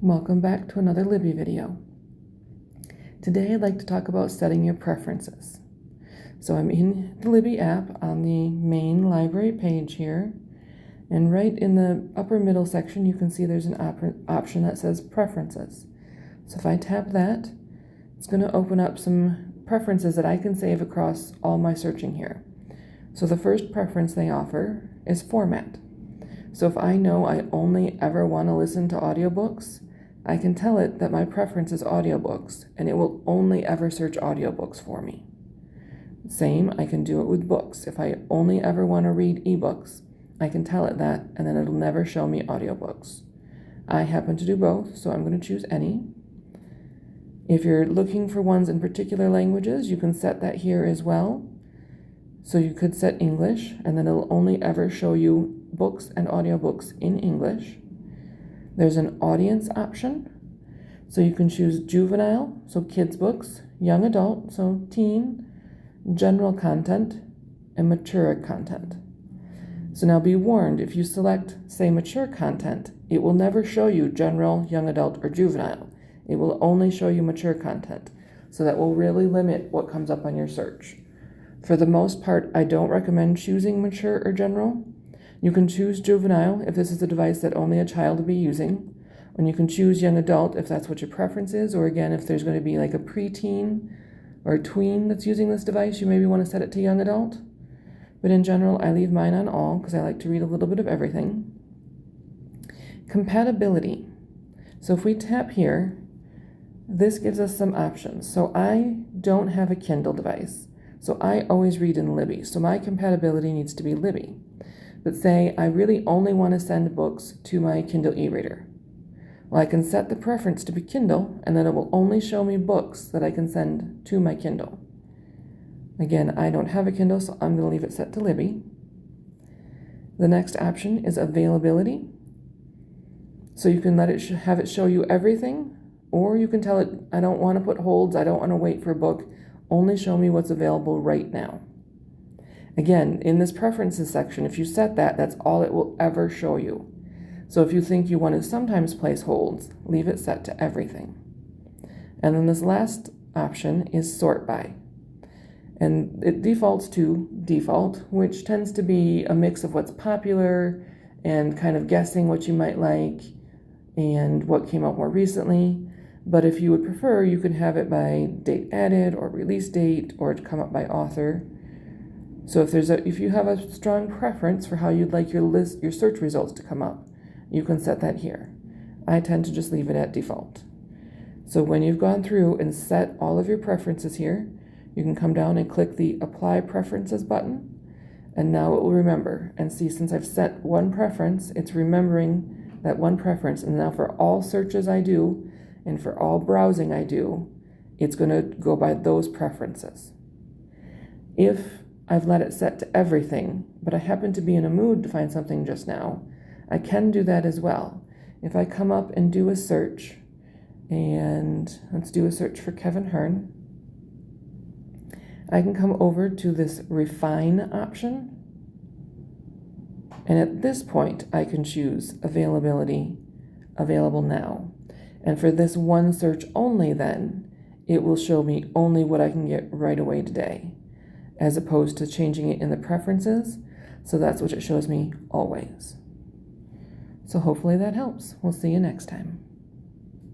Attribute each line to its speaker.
Speaker 1: Welcome back to another Libby video. Today I'd like to talk about setting your preferences. So I'm in the Libby app on the main library page here, and right in the upper middle section you can see there's an option that says Preferences. So if I tap that, it's going to open up some preferences that I can save across all my searching here. So the first preference they offer is format. So if I know I only ever want to listen to audiobooks, I can tell it that my preference is audiobooks, and it will only ever search audiobooks for me. Same, I can do it with books. If I only ever want to read ebooks, I can tell it that, and then it'll never show me audiobooks. I happen to do both, so I'm going to choose any. If you're looking for ones in particular languages, you can set that here as well. So you could set English, and then it'll only ever show you books and audiobooks in English. There's an audience option. So you can choose juvenile, so kids books, young adult, so teen, general content, and mature content. So now be warned, if you select, say, mature content, it will never show you general, young adult, or juvenile. It will only show you mature content. So that will really limit what comes up on your search. For the most part, I don't recommend choosing mature or general. You can choose juvenile if this is a device that only a child will be using. And you can choose young adult if that's what your preference is, or again, if there's going to be like a preteen or a tween that's using this device, you maybe want to set it to young adult. But in general, I leave mine on all because I like to read a little bit of everything. Compatibility. So if we tap here, this gives us some options. So I don't have a Kindle device, so I always read in Libby. So my compatibility needs to be Libby. But say I really only want to send books to my Kindle e-reader. Well, I can set the preference to be Kindle, and then it will only show me books that I can send to my Kindle. Again, I don't have a Kindle, so I'm going to leave it set to Libby. The next option is availability. So you can let it have it show you everything, or you can tell it, I don't want to put holds, I don't want to wait for a book, only show me what's available right now. Again, in this preferences section, if you set that, that's all it will ever show you. So if you think you want to sometimes place holds, leave it set to everything. And then this last option is sort by. And it defaults to default, which tends to be a mix of what's popular and kind of guessing what you might like and what came out more recently. But if you would prefer, you could have it by date added or release date, or to come up by author. So if you have a strong preference for how you'd like your search results to come up, you can set that here. I tend to just leave it at default. So when you've gone through and set all of your preferences here, you can come down and click the Apply Preferences button, and now it will remember. And see, since I've set one preference, it's remembering that one preference, and now for all searches I do, and for all browsing I do, it's going to go by those preferences. If I've let it set to everything, but I happen to be in a mood to find something just now, I can do that as well. If I come up and do a search, and let's do a search for Kevin Hearn, I can come over to this Refine option, and at this point I can choose Availability, Available Now. And for this one search only then, it will show me only what I can get right away today, as opposed to changing it in the preferences. So that's what it shows me always. So hopefully that helps. We'll see you next time.